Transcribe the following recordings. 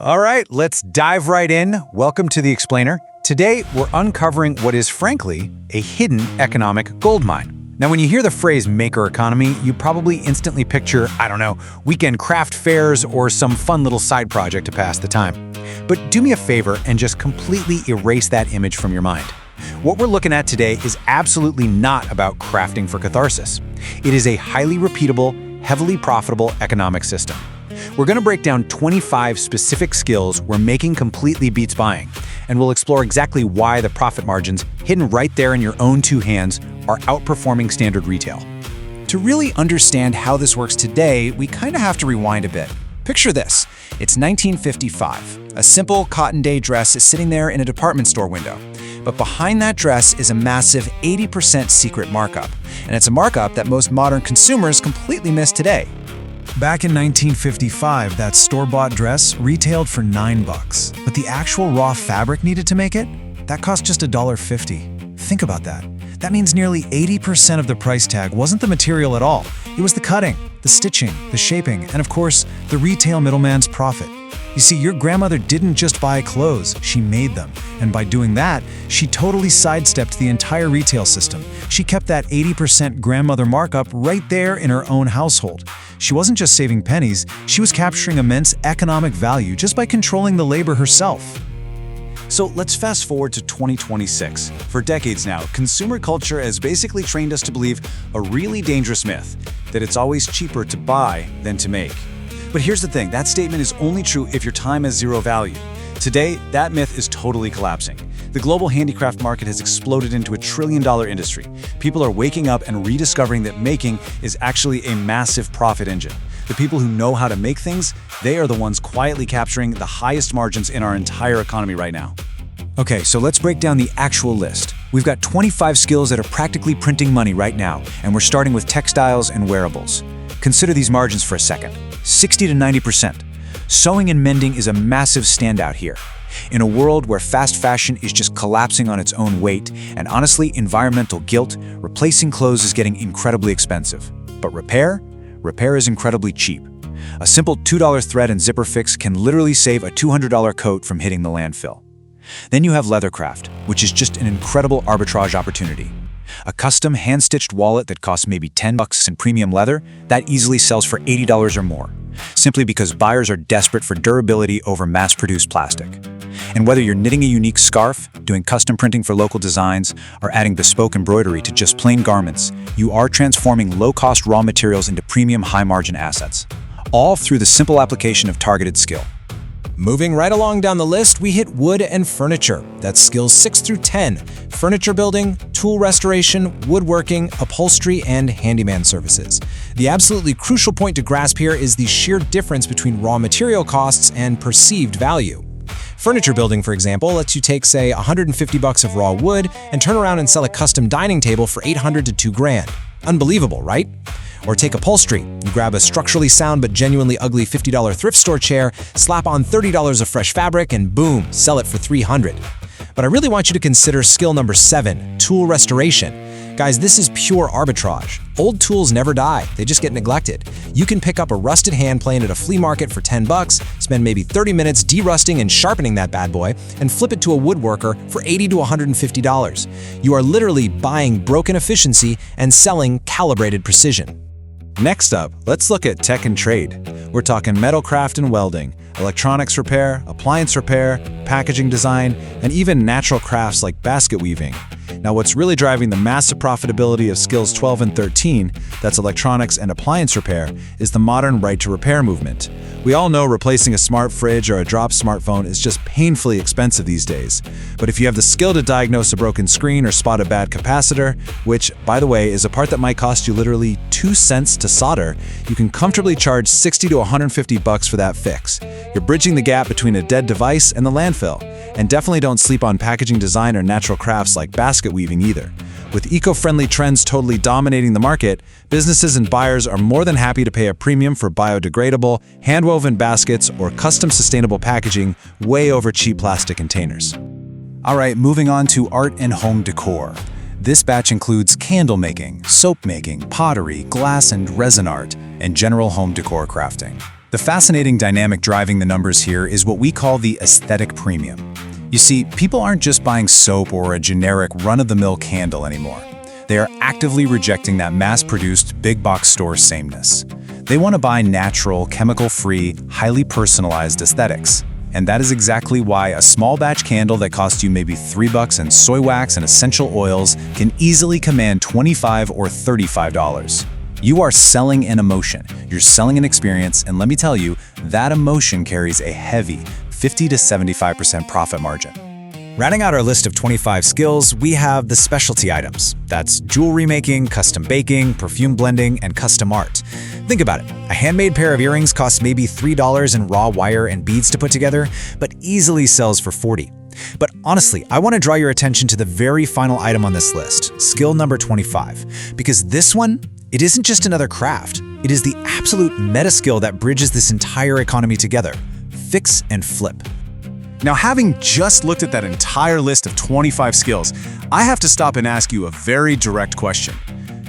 All right, let's dive right in. Welcome to The Explainer. Today, we're uncovering what is, frankly, a hidden economic goldmine. Now, when you hear the phrase maker economy, you probably instantly picture, I don't know, weekend craft fairs or some fun little side project to pass the time. But do me a favor and just completely erase that image from your mind. What we're looking at today is absolutely not about crafting for catharsis. It is a highly repeatable, heavily profitable economic system. We're going to break down 25 specific skills where making completely beats buying, and we'll explore exactly why the profit margins, hidden right there in your own two hands, are outperforming standard retail. To really understand how this works today, we kind of have to rewind a bit. Picture this. It's 1955. A simple cotton day dress is sitting there in a department store window. But behind that dress is a massive 80% secret markup. And it's a markup that most modern consumers completely miss today. Back in 1955, that store-bought dress retailed for $9, but the actual raw fabric needed to make it, that cost just $1.50. Think about that. That means nearly 80% of the price tag wasn't the material at all. It was the cutting, the stitching, the shaping, and of course, the retail middleman's profit. You see, your grandmother didn't just buy clothes, she made them. And by doing that, she totally sidestepped the entire retail system. She kept that 80% grandmother markup right there in her own household. She wasn't just saving pennies, she was capturing immense economic value just by controlling the labor herself. So let's fast forward to 2026. For decades now, consumer culture has basically trained us to believe a really dangerous myth, that it's always cheaper to buy than to make. But here's the thing, that statement is only true if your time has zero value. Today, that myth is totally collapsing. The global handicraft market has exploded into a trillion-dollar industry. People are waking up and rediscovering that making is actually a massive profit engine. The people who know how to make things, they are the ones quietly capturing the highest margins in our entire economy right now. Okay, so let's break down the actual list. We've got 25 skills that are practically printing money right now, and we're starting with textiles and wearables. Consider these margins for a second. 60 to 90%. Sewing and mending is a massive standout here. In a world where fast fashion is just collapsing on its own weight, and honestly, environmental guilt, replacing clothes is getting incredibly expensive. But repair is incredibly cheap. A simple $2 thread and zipper fix can literally save a $200 coat from hitting the landfill. Then you have leathercraft, which is just an incredible arbitrage opportunity. A custom hand-stitched wallet that costs maybe $10 in premium leather, that easily sells for $80 or more, simply because buyers are desperate for durability over mass-produced plastic. And whether you're knitting a unique scarf, doing custom printing for local designs, or adding bespoke embroidery to just plain garments, you are transforming low-cost raw materials into premium high-margin assets, all through the simple application of targeted skill. Moving right along down the list, we hit wood and furniture. That's skills 6 through 10. Furniture building, tool restoration, woodworking, upholstery, and handyman services. The absolutely crucial point to grasp here is the sheer difference between raw material costs and perceived value. Furniture building, for example, lets you take, say, $150 of raw wood and turn around and sell a custom dining table for $800 to $2,000. Unbelievable, right? Or take upholstery. You grab a structurally sound but genuinely ugly $50 thrift store chair, slap on $30 of fresh fabric, and boom, sell it for $300. But I really want you to consider skill number 7, tool restoration. Guys, this is pure arbitrage. Old tools never die, they just get neglected. You can pick up a rusted hand plane at a flea market for $10, spend maybe 30 minutes de-rusting and sharpening that bad boy, and flip it to a woodworker for $80 to $150. You are literally buying broken efficiency and selling calibrated precision. Next up, let's look at tech and trade. We're talking metalcraft and welding, electronics repair, appliance repair, packaging design, and even natural crafts like basket weaving. Now, what's really driving the massive profitability of skills 12 and 13, that's electronics and appliance repair, is the modern right-to-repair movement. We all know replacing a smart fridge or a dropped smartphone is just painfully expensive these days. But if you have the skill to diagnose a broken screen or spot a bad capacitor, which, by the way, is a part that might cost you literally 2 cents to solder, you can comfortably charge $60 to $150 for that fix. You're bridging the gap between a dead device and the landfill. And definitely don't sleep on packaging design or natural crafts like basket weaving either. With eco-friendly trends totally dominating the market, businesses and buyers are more than happy to pay a premium for biodegradable, hand-woven baskets or custom sustainable packaging way over cheap plastic containers. All right, moving on to art and home decor. This batch includes candle making, soap making, pottery, glass and resin art, and general home decor crafting. The fascinating dynamic driving the numbers here is what we call the aesthetic premium. You see, people aren't just buying soap or a generic run-of-the-mill candle anymore. They are actively rejecting that mass-produced, big-box store sameness. They want to buy natural, chemical-free, highly personalized aesthetics. And that is exactly why a small batch candle that costs you maybe $3 in soy wax and essential oils can easily command $25 or $35. You are selling an emotion, you're selling an experience, and let me tell you, that emotion carries a heavy 50 to 75% profit margin. Rounding out our list of 25 skills, we have the specialty items. That's jewelry making, custom baking, perfume blending, and custom art. Think about it. A handmade pair of earrings costs maybe $3 in raw wire and beads to put together, but easily sells for $40. But honestly, I want to draw your attention to the very final item on this list, skill number 25, because this one, it isn't just another craft. It is the absolute meta skill that bridges this entire economy together. Fix and flip. Now, having just looked at that entire list of 25 skills, I have to stop and ask you a very direct question.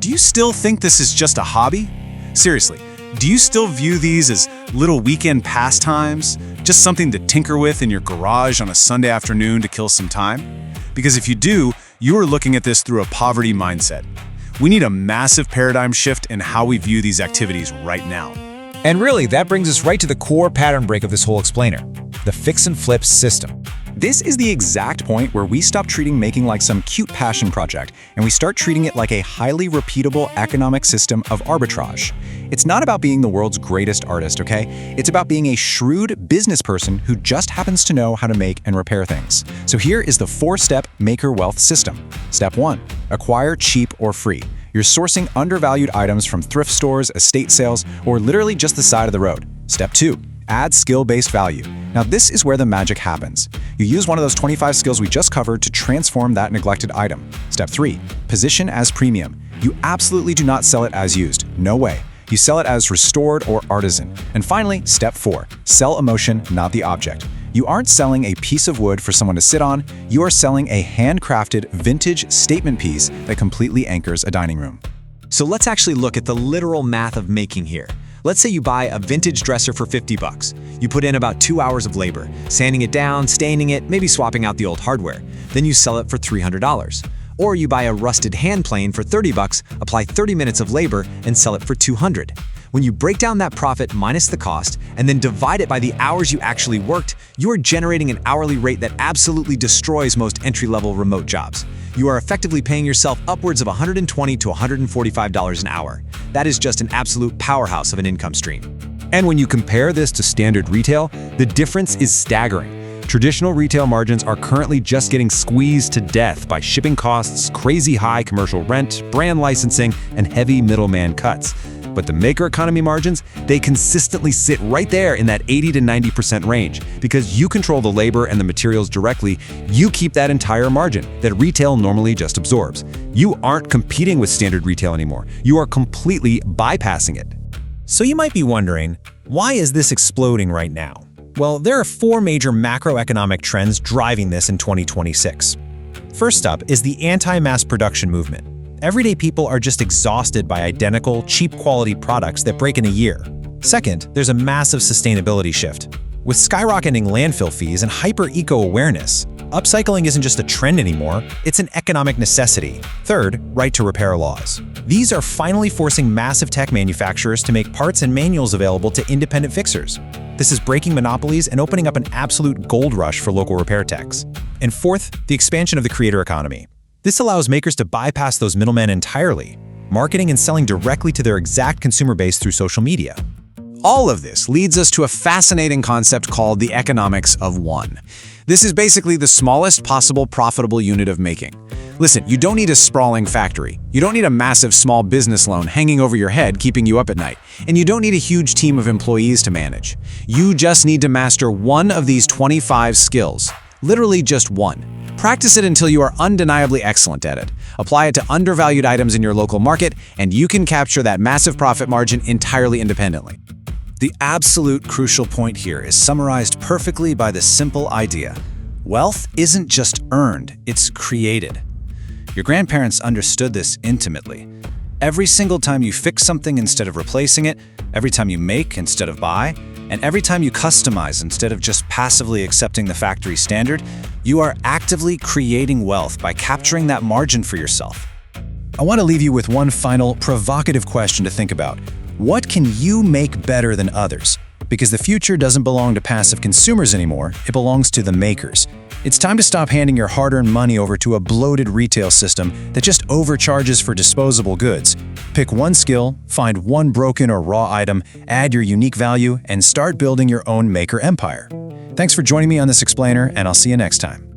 Do you still think this is just a hobby? Seriously, do you still view these as little weekend pastimes? Just something to tinker with in your garage on a Sunday afternoon to kill some time? Because if you do, you are looking at this through a poverty mindset. We need a massive paradigm shift in how we view these activities right now. And really, that brings us right to the core pattern break of this whole explainer, the fix and flip system. This is the exact point where we stop treating making like some cute passion project and we start treating it like a highly repeatable economic system of arbitrage. It's not about being the world's greatest artist, okay? It's about being a shrewd business person who just happens to know how to make and repair things. So here is the 4-step maker wealth system. Step 1, acquire cheap or free. You're sourcing undervalued items from thrift stores, estate sales, or literally just the side of the road. Step 2, add skill-based value. Now this is where the magic happens. You use one of those 25 skills we just covered to transform that neglected item. Step 3, position as premium. You absolutely do not sell it as used. No way. You sell it as restored or artisan. And finally, step 4, sell emotion, not the object. You aren't selling a piece of wood for someone to sit on, you are selling a handcrafted, vintage statement piece that completely anchors a dining room. So let's actually look at the literal math of making here. Let's say you buy a vintage dresser for $50. You put in about 2 hours of labor, sanding it down, staining it, maybe swapping out the old hardware. Then you sell it for $300. Or you buy a rusted hand plane for $30, apply 30 minutes of labor, and sell it for $200. When you break down that profit minus the cost and then divide it by the hours you actually worked, you are generating an hourly rate that absolutely destroys most entry-level remote jobs. You are effectively paying yourself upwards of $120 to $145 an hour. That is just an absolute powerhouse of an income stream. And when you compare this to standard retail, the difference is staggering. Traditional retail margins are currently just getting squeezed to death by shipping costs, crazy high commercial rent, brand licensing, and heavy middleman cuts. But the maker economy margins, they consistently sit right there in that 80 to 90% range. Because you control the labor and the materials directly, you keep that entire margin that retail normally just absorbs. You aren't competing with standard retail anymore. You are completely bypassing it. So you might be wondering, why is this exploding right now? Well, there are 4 major macroeconomic trends driving this in 2026. First up is the anti-mass production movement. Everyday people are just exhausted by identical, cheap quality products that break in a year. Second, there's a massive sustainability shift. With skyrocketing landfill fees and hyper-eco-awareness, upcycling isn't just a trend anymore, it's an economic necessity. Third, right-to-repair laws. These are finally forcing massive tech manufacturers to make parts and manuals available to independent fixers. This is breaking monopolies and opening up an absolute gold rush for local repair techs. And fourth, the expansion of the creator economy. This allows makers to bypass those middlemen entirely, marketing and selling directly to their exact consumer base through social media. All of this leads us to a fascinating concept called the economics of one. This is basically the smallest possible profitable unit of making. Listen, you don't need a sprawling factory. You don't need a massive small business loan hanging over your head keeping you up at night. And you don't need a huge team of employees to manage. You just need to master one of these 25 skills. Literally just one. Practice it until you are undeniably excellent at it. Apply it to undervalued items in your local market, and you can capture that massive profit margin entirely independently. The absolute crucial point here is summarized perfectly by the simple idea. Wealth isn't just earned, it's created. Your grandparents understood this intimately. Every single time you fix something instead of replacing it, every time you make instead of buy, and every time you customize instead of just passively accepting the factory standard, you are actively creating wealth by capturing that margin for yourself. I want to leave you with one final provocative question to think about. What can you make better than others? Because the future doesn't belong to passive consumers anymore, it belongs to the makers. It's time to stop handing your hard-earned money over to a bloated retail system that just overcharges for disposable goods. Pick one skill, find one broken or raw item, add your unique value, and start building your own maker empire. Thanks for joining me on this explainer, and I'll see you next time.